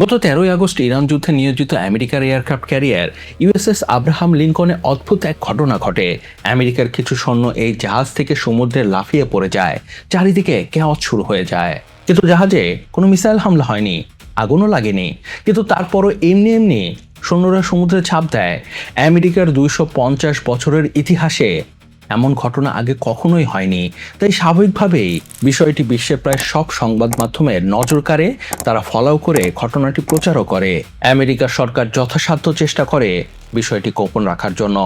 গত 13ই August Iran যুদ্ধে নিয়োজিত আমেরিকার এয়ারক্রাফট ক্যারিয়ার ইউএসএস আব্রাহাম লিঙ্কনে অদ্ভুত এক ঘটনা ঘটে। আমেরিকার কিছু সৈন্য এই জাহাজ থেকে সমুদ্রে লাফিয়ে পড়ে যায়, চারিদিকে কেওয়াজ শুরু হয়ে যায়। কিন্তু জাহাজে কোনো মিসাইল হামলা হয়নি, আগুনও লাগেনি। কিন্তু তারপরও এমনি এমনি সৈন্যরা সমুদ্রে ঝাঁপ দেয়। আমেরিকার 250 বছরের ইতিহাসে এমন ঘটনা আগে কখনোই হয়নি। তাই স্বাভাবিকভাবেই বিষয়টি বিশ্বের প্রায় সব সংবাদ মাধ্যমের নজর কাড়ে, তারা ফলাও করে ঘটনাটি প্রচারও করে। আমেরিকার সরকার যথাসাধ্য চেষ্টা করে বিষয়টি গোপন রাখার জন্য।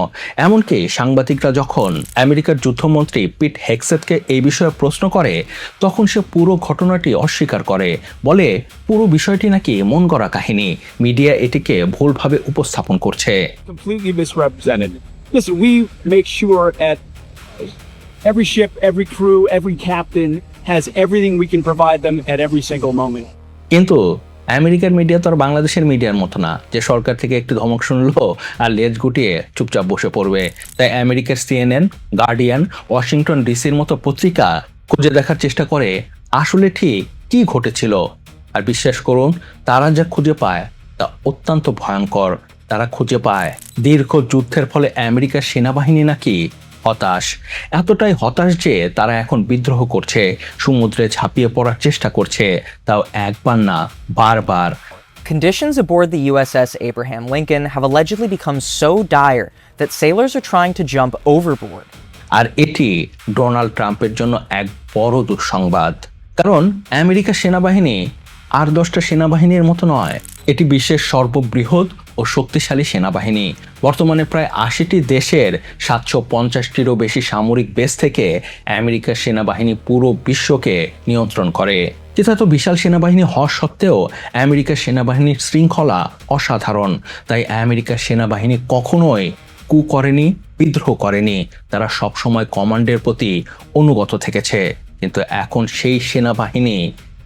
এমনকি সাংবাদিকরা যখন আমেরিকার যুদ্ধমন্ত্রী পিট হেগসেথকে এই বিষয়ে প্রশ্ন করে, তখন সে পুরো ঘটনাটি অস্বীকার করে, বলে পুরো বিষয়টি নাকি মন গড়া কাহিনী, মিডিয়া এটিকে ভুলভাবে উপস্থাপন করছে। Completely misrepresented. Listen, we make sure at every ship, every crew, every captain has everything we can provide them at every single moment. কিন্তু আমেরিকার মিডিয়া তো আর বাংলাদেশের মিডিয়ার মতো না যে সরকার থেকে একটু ধমক শুনলো আর লেজ গুটিয়ে চুপচাপ বসে পড়বে। তাই আমেরিকার CNN, গার্ডিয়ান, ওয়াশিংটন ডিসির মতো পত্রিকা খুঁজে দেখার চেষ্টা করে আসলে ঠিক কি ঘটেছিল। আর বিশ্বাস করুন, তারা যা খুঁজে পায় তা অত্যন্ত ভয়ঙ্কর। তারা খুঁজে পায় দীর্ঘ যুদ্ধের ফলে আমেরিকার সেনাবাহিনী নাকি হতাশ, এতটাই হতাশ যে তারা এখন বিদ্রোহ করছে, সমুদ্রে ঝাঁপিয়ে পড়ার চেষ্টা করছে, তাও একবার না বারবার। Conditions aboard the USS Abraham Lincoln have allegedly become so dire that sailors are trying to jump overboard. আর এটি ডোনাল্ড ট্রাম্পের জন্য এক বড় দুঃসংবাদ, কারণ আমেরিকার সেনাবাহিনী আর 10টা সেনাবাহিনীর মতো নয়। এটি বিশ্বের সর্ববৃহৎ ও শক্তিশালী সেনাবাহিনী। বর্তমানে প্রায় 80টি দেশের 750টিরও বেশি সামরিক বেস থেকে আমেরিকার সেনাবাহিনী পুরো বিশ্বকে নিয়ন্ত্রণ করে। কিন্তু এত বিশাল সেনাবাহিনী হওয়া সত্ত্বেও আমেরিকার সেনাবাহিনীর শৃঙ্খলা অসাধারণ। তাই আমেরিকার সেনাবাহিনী কখনোই কু করেনি, বিদ্রোহ করেনি। তারা সবসময় কমান্ডের প্রতি অনুগত থেকেছে। কিন্তু এখন সেই সেনাবাহিনী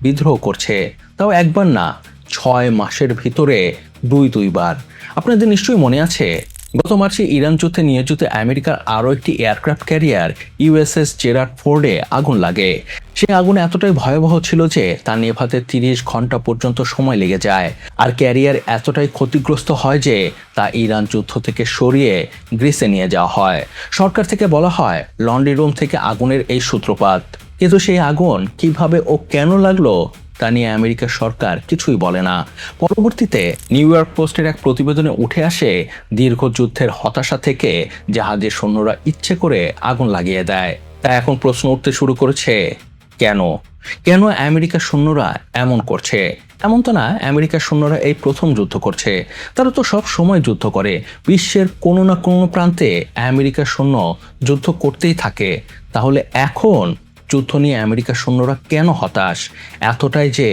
বিদ্রোহ করছে, তাও একবার না 6 মাসের ভিতরে দুইবার। আপনাদের নিশ্চয়ই মনে আছে, গত মার্চে ইরান যুদ্ধে নিয়োজিত আমেরিকার আরও একটি এয়ারক্রাফট ক্যারিয়ার ইউএসএস জেরার্ড ফোর্ডে আগুন লাগে। সেই আগুন এতটাই ভয়াবহ ছিল যে তা নেভাতে 30 ঘন্টা পর্যন্ত সময় লেগে যায়। আর ক্যারিয়ার এতটাই ক্ষতিগ্রস্ত হয় যে তা ইরান যুদ্ধ থেকে সরিয়ে গ্রিসে নিয়ে যাওয়া হয়। সরকার থেকে বলা হয় লন্ড্রি রুম থেকে আগুনের এই সূত্রপাত। কিন্তু সেই আগুন কিভাবে ও কেন লাগলো তা নিয়ে আমেরিকার সরকার কিছুই বলে না। পরবর্তীতে নিউ ইয়র্ক পোস্টের এক প্রতিবেদনে উঠে আসে দীর্ঘ যুদ্ধের হতাশা থেকে জাহাজের সৈন্যরা ইচ্ছে করে আগুন লাগিয়ে দেয়। তা এখন প্রশ্ন উঠতে শুরু করেছে, কেন কেন আমেরিকার সৈন্যরা এমন করছে? এমন তো না আমেরিকার সৈন্যরা এই প্রথম যুদ্ধ করছে, তারা তো সব সময় যুদ্ধ করে। বিশ্বের কোনো না কোনো প্রান্তে আমেরিকার সৈন্য যুদ্ধ করতেই থাকে। তাহলে এখন যুদ্ধ নিয়ে আমেরিকার সৈন্যরা কেন হতাশ এতটাই যে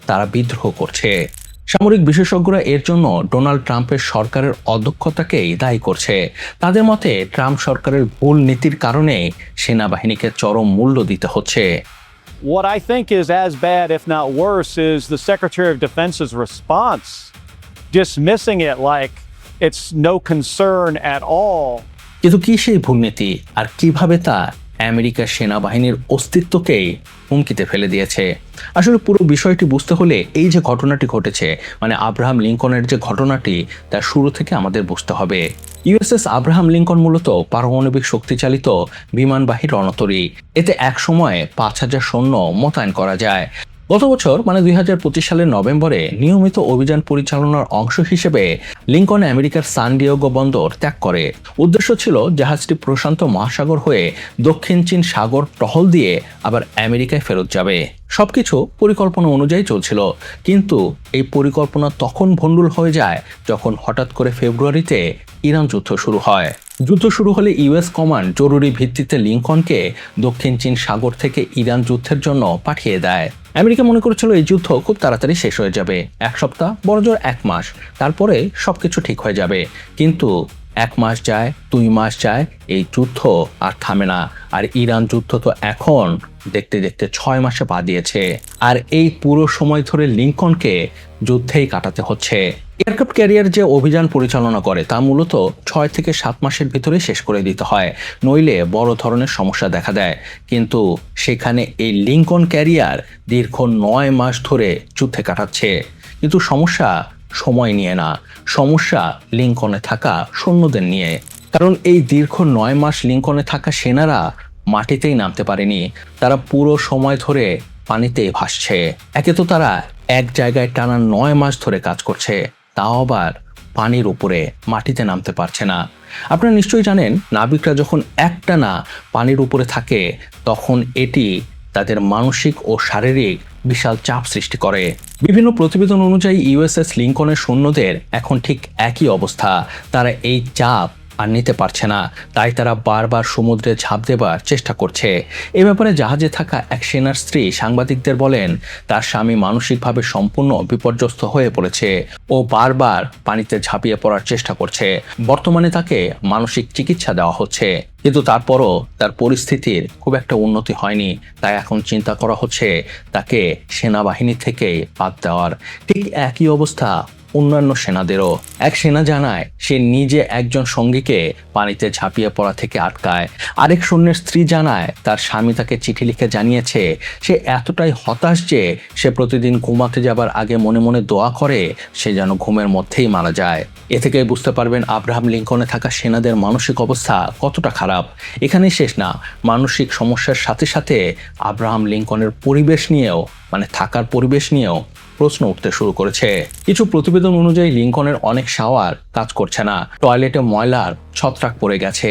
তারা বিদ্রোহ করছে? সামরিক বিশেষজ্ঞরা এর জন্য ডোনাল্ড ট্রাম্পের সরকারের অদক্ষতাকেই দায়ী করছে। তাদের মতে ট্রাম্প সরকারের ভুল নীতির কারণে সেনাবাহিনীকে চরম মূল্য দিতে হচ্ছে। What I think is as bad, if not worse, is the Secretary of Defense's response, dismissing it like it's no concern at all. কিন্তু কি সেই ভুল নীতি, আর কিভাবে তা আমেরিকার সেনাবাহিনীর অস্তিত্বকেই হুমকিতে ফেলে দিয়েছে? আসলে পুরো বিষয়টি বুঝতে হলে এই যে ঘটনাটি ঘটেছে, মানে আব্রাহাম লিঙ্কনের যে ঘটনাটি, তার শুরু থেকে আমাদের বুঝতে হবে। ইউএসএস আব্রাহাম লিঙ্কন মূলত পারমাণবিক শক্তিচালিত বিমানবাহী রণতরী। এতে এক সময়ে 5000 সৈন্য মোতায়েন করা যায়। গত বছর মানে 2025 সালের নভেম্বরে নিয়মিত অভিযান পরিচালনার অংশ হিসেবে লিঙ্কন আমেরিকার সান ডিয়েগো বন্দর ত্যাগ করে। উদ্দেশ্য ছিল জাহাজটি প্রশান্ত মহাসাগর হয়ে দক্ষিণ চীন সাগর টহল দিয়ে আবার আমেরিকায় ফেরত যাবে। সবকিছু পরিকল্পনা অনুযায়ী চলছিল, কিন্তু এই পরিকল্পনা তখন ভণ্ডুল হয়ে যায় যখন হঠাৎ করে ফেব্রুয়ারিতে ইরান যুদ্ধ শুরু হয়। যুদ্ধ শুরু হলে ইউএস কমান্ড জরুরি ভিত্তিতে লিঙ্কনকে দক্ষিণ চীন সাগর থেকে ইরান যুদ্ধের জন্য পাঠিয়ে দেয়। আমেরিকা মনে করেছিল এই যুদ্ধ খুব তাড়াতাড়ি শেষ হয়ে যাবে, 1 সপ্তাহ বড়জোর 1 মাস, তারপরে সবকিছু ঠিক হয়ে যাবে। কিন্তু 1 মাস যায়, 2 মাস যায়, এই যুদ্ধ আর থামে না। আর ইরান যুদ্ধ তো এখন দেখতে দেখতে 6 মাসে পা দিয়েছে। আর এই পুরো সময় ধরে লিঙ্কনকে যুদ্ধেই কাটাতে হচ্ছে। এয়ারক্রাফট ক্যারিয়ার যে অভিযান পরিচালনা করে তা মূলত 6 থেকে 7 মাসের ভিতরে শেষ করে দিতে হয়, নইলে বড় ধরনের সমস্যা দেখা দেয়। কিন্তু সেখানে এই লিঙ্কন ক্যারিয়ার দীর্ঘ 9 মাস ধরে যুদ্ধে কাটাচ্ছে। কিন্তু সমস্যা সময় নিয়ে না, সমস্যা লিঙ্কনে থাকা সৈন্যদের নিয়ে। কারণ এই দীর্ঘ 9 মাস লিঙ্কনে থাকা সেনারা মাটিতেই নামতে পারেনি, তারা পুরো সময় ধরে পানিতেই ভাসছে। একে তো তারা এক জায়গায় টানা 9 মাস ধরে কাজ করছে, তাও আবার পানির উপরে, মাটিতে নামতে পারছে না। আপনারা নিশ্চয়ই জানেন, নাবিকরা যখন একটানা পানির উপরে থাকে তখন এটি তাদের মানসিক ও শারীরিক বিশাল চাপ সৃষ্টি করে। বিভিন্ন প্রতিবেদন অনুযায়ী ইউএসএস লিঙ্কনের সৈন্যদের এখন ঠিক একই অবস্থা, তারা এই চাপ আর নিতে পারছে না, তাই তারা বারবার সমুদ্রে ঝাঁপ দেবার চেষ্টা করছে। এ ব্যাপারে জাহাজে থাকা এক সেনার স্ত্রী সাংবাদিকদের বলেন, তার স্বামী মানসিকভাবে সম্পূর্ণ বিপর্যস্ত হয়ে পড়েছে, ও বারবার পানিতে ঝাঁপিয়ে পড়ার চেষ্টা করছে। বর্তমানে তাকে মানসিক চিকিৎসা দেওয়া হচ্ছে, কিন্তু তারপরও তার পরিস্থিতির খুব একটা উন্নতি হয়নি। তাই এখন চিন্তা করা হচ্ছে তাকে সেনাবাহিনী থেকে বাদ দেওয়ার। ঠিক একই অবস্থা অন্যান্য সেনাদেরও। এক সেনা জানায় সে নিজে একজন সঙ্গীকে পানিতে ঝাঁপিয়ে পড়া থেকে আটকায়। আরেক সৈন্যের স্ত্রী জানায় তার স্বামী তাকে চিঠি লিখে জানিয়েছে সে এতটাই হতাশ যে সে প্রতিদিন ঘুমাতে যাবার আগে মনে মনে দোয়া করে সে যেন ঘুমের মধ্যেই মারা যায়। এ থেকে বুঝতে পারবেন আব্রাহাম লিঙ্কনে থাকা সেনাদের মানসিক অবস্থা কতটা খারাপ। এখানেই শেষ না, মানসিক সমস্যার সাথে সাথে আব্রাহাম লিঙ্কনের পরিবেশ নিয়েও, মানে থাকার পরিবেশ নিয়েও প্রশ্ন উঠতে শুরু করেছে। কিছু প্রতিবেদন অনুযায়ী লিঙ্কনের অনেক শাওয়ার কাজ করছে না, টয়লেটে ময়লার ছত্রাক পড়ে গেছে,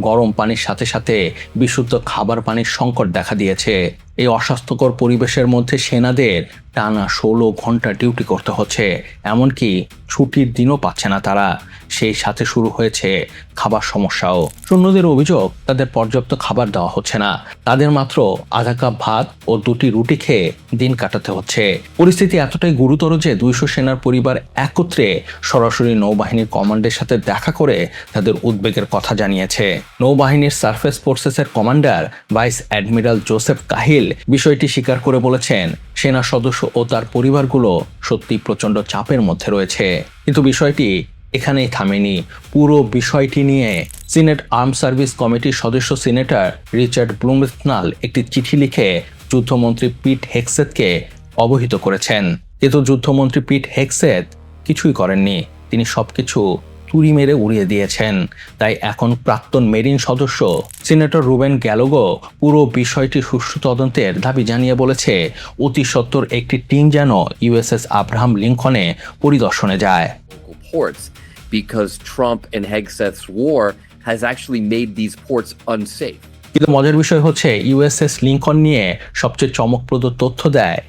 গরম পানির সাথে সাথে বিশুদ্ধ খাবার পানির সংকট দেখা দিয়েছে। এই অস্বাস্থ্যকর পরিবেশের মধ্যে সেনাদের টানা 16 ঘন্টা ডিউটি করতে হচ্ছে, এমনকি ছুটির দিনও পাচ্ছে না তারা। সেই সাথে শুরু হয়েছে খাবার সমস্যাও। সৈন্যদের অভিযোগ তাদের পর্যাপ্ত খাবার দেওয়া হচ্ছে না, তাদের মাত্র আধা কাপ ভাত ও 2টি রুটি খেয়ে দিন কাটাতে হচ্ছে। পরিস্থিতি এতটাই গুরুতর যে 200 সেনার পরিবার একত্রে সরাসরি নৌবাহিনীর কমান্ডের সাথে দেখা করে তাদের উদ্বেগের কথা জানিয়েছে। নৌবাহিনীর সারফেস ফোর্সেসের commander vice admiral Joseph Cahill বিষয়টি স্বীকার করে বলেছেন, সেনা সদস্য ও তার পরিবারগুলো সত্যি প্রচণ্ড চাপের মধ্যে রয়েছে। কিন্তু বিষয়টি এখানেই থামেনি। পুরো বিষয়টি নিয়ে সিনেট আর্ম সার্ভিস কমিটির সদস্য সিনেটর রিচার্ড ব্লুমেন্থাল একটি চিঠি লিখে যুদ্ধমন্ত্রী পিট হেগসেথকে অবহিত করেছেন। কিন্তু যুদ্ধমন্ত্রী পিট হেগসেথ কিছুই করেননি, তিনি সবকিছু তুড়ি মেরে উড়িয়ে দিয়েছেন। তাই এখন প্রাক্তন মেরিন সদস্য সিনেটর রুবেন গ্যালোগো পুরো বিষয়টি সুষ্ঠু তদন্তের দাবি জানিয়ে বলেছে, অতি সত্বর একটি টিম যেন ইউএসএস আব্রাহাম লিঙ্কনে পরিদর্শনে যায়। Ports because Trump and Hegseth's war has actually made these ports unsafe. কিন্তু মজার বিষয় হচ্ছে ইউএসএস লিঙ্কন নিয়ে সবচেয়ে চমকপ্রদ তথ্য দেয়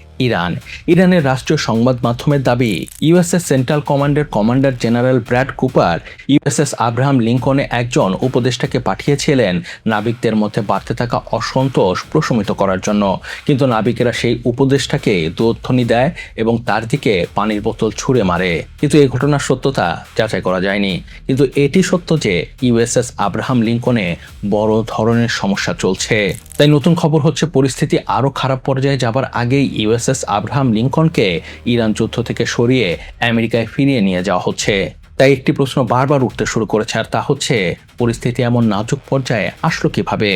ইরানের রাষ্ট্রীয় সংবাদ মাধ্যমের দাবি, ইউএসএস সেন্ট্রাল কমান্ডের commander general Brad Cooper USS Abraham লিঙ্কনে একজন উপদেষ্টাকে পাঠিয়েছিলেন নাবিকদের মধ্যে বাড়তে থাকা অসন্তোষ প্রশমিত করার জন্য। কিন্তু নাবিকেরা সেই উপদেষ্টাকে দোধ্বনি দেয় এবং তার দিকে পানির বোতল ছুঁড়ে মারে। কিন্তু এই ঘটনার সত্যতা যাচাই করা যায়নি। কিন্তু এটি সত্য যে ইউএসএস আব্রাহাম লিঙ্কনে বড় ধরনের সমস্যা চলছে। তাই নতুন খবর হচ্ছে পরিস্থিতি আরও খারাপ পর্যায়ে যাবার আগেই ইউএসএস আব্রাহাম লিঙ্কনকে ইরান যুদ্ধ থেকে সরিয়ে আমেরিকায় ফিরিয়ে নিয়ে যাওয়া হচ্ছে। তাই একটি প্রশ্ন বারবার উঠতে শুরু করেছে, আর তা হচ্ছে পরিস্থিতি এমন নাজুক পর্যায়ে আসলো কিভাবে?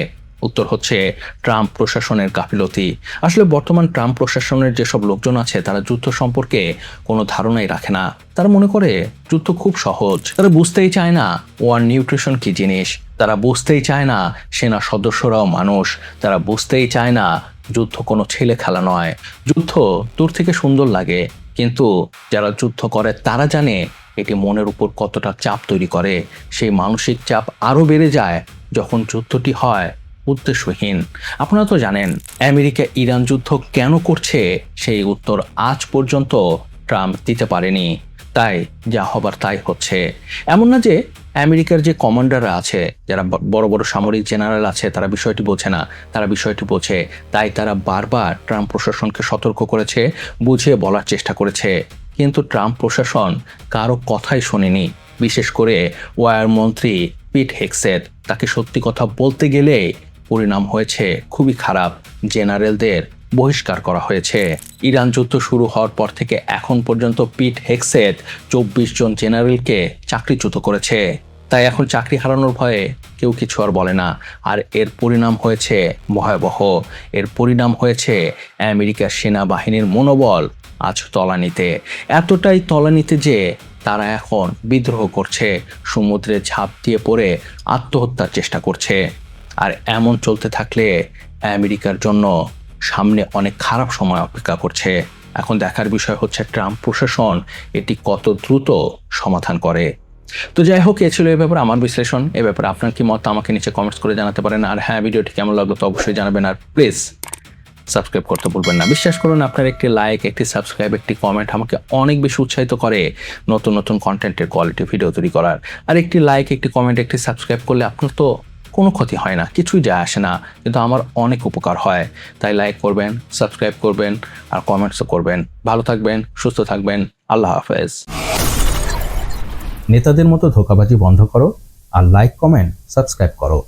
উত্তর হচ্ছে ট্রাম্প প্রশাসনের গাফিলতি। আসলে বর্তমান ট্রাম্প প্রশাসনের যেসব লোকজন আছে তারা যুদ্ধ সম্পর্কে কোনো ধারণাই রাখে না। তারা মনে করে যুদ্ধ খুব সহজ। তারা বুঝতেই চায় না ওয়ার নিউট্রিশন কি জিনিস, তারা বুঝতেই চায় না সেনা সদস্যরাও মানুষ, তারা বুঝতেই চায় না যুদ্ধ কোনো ছেলে খেলা নয়। যুদ্ধ দূর থেকে সুন্দর লাগে, কিন্তু যারা যুদ্ধ করে তারা জানে এটি মনের উপর কতটা চাপ তৈরি করে। সেই মানসিক চাপ আরও বেড়ে যায় যখন যুদ্ধটি হয় উদ্দেশ্যহীন। আপনারা তো জানেন আমেরিকা ইরান যুদ্ধ কেন করছে, সেই উত্তর আজ পর্যন্ত ট্রাম্প দিতে পারেনি। তাই যা হবার তাই হচ্ছে। এমন না যে আমেরিকার যে কমান্ডাররা আছে, যারা বড় বড় সামরিক জেনারেল আছে, তারা বিষয়টি বোঝে না, তারা বিষয়টি বোঝে। তাই তারা বারবার ট্রাম্প প্রশাসনকে সতর্ক করেছে, বুঝিয়ে বলার চেষ্টা করেছে। কিন্তু ট্রাম্প প্রশাসন কারো কথাই শোনেনি। বিশেষ করে ওয়ার মন্ত্রী পিট হেগসেথ, তাকে সত্যি কথা বলতে গেলে পরিণাম হয়েছে খুবই খারাপ। জেনারেলদের বহিষ্কার করা হয়েছে। ইরান যুদ্ধ শুরু হওয়ার পর থেকে এখন পর্যন্ত পিট হেগসেথ 24 জন জেনারেলকে চাকরিচ্যুত করেছে। তাই এখন চাকরি হারানোর ভয়ে কেউ কিছু আর বলে না। আর এর পরিণাম হয়েছে ভয়াবহ। এর পরিণাম হয়েছে আমেরিকার সেনাবাহিনীর মনোবল আজ তলানিতে, এতটাই তলানিতে যে তারা এখন বিদ্রোহ করছে, সমুদ্রে ঝাঁপ দিয়ে পড়ে আত্মহত্যার চেষ্টা করছে। আর এমন চলতে থাকলে আমেরিকার জন্য সামনে অনেক খারাপ সময় অপেক্ষা করছে। এখন দেখার বিষয় হচ্ছে ট্রাম্প প্রশাসন এটি কত দ্রুত সমাধান করে। তো যাই হোক, এ ছিল এ ব্যাপারে আমার বিশ্লেষণ। এ ব্যাপারে আপনার কি মত আমাকে নিচে কমেন্টস করে জানাতে পারেন। আর হ্যাঁ, ভিডিওটি কেমন লাগলো তো অবশ্যই জানাবেন। আর প্লিজ সাবস্ক্রাইব করতে ভুলবেন না। বিশ্বাস করুন, আপনার একটি লাইক, একটি সাবস্ক্রাইব, একটি কমেন্ট আমাকে অনেক বেশি উৎসাহিত করে নতুন নতুন কন্টেন্টের কোয়ালিটি ভিডিও তৈরি করার। আর একটি লাইক, একটি কমেন্ট, একটি সাবস্ক্রাইব করলে আপনার তো কোনো ক্ষতি হয় না, কিছুই যায় আসে না, কিন্তু আমার অনেক উপকার হয়। তাই লাইক করবেন, সাবস্ক্রাইব করবেন আর কমেন্টসও করবেন। ভালো থাকবেন, সুস্থ থাকবেন। আল্লাহ হাফেজ। নেতাদের মতো ধোঁকাবাজি বন্ধ করো আর লাইক, কমেন্ট, সাবস্ক্রাইব করো।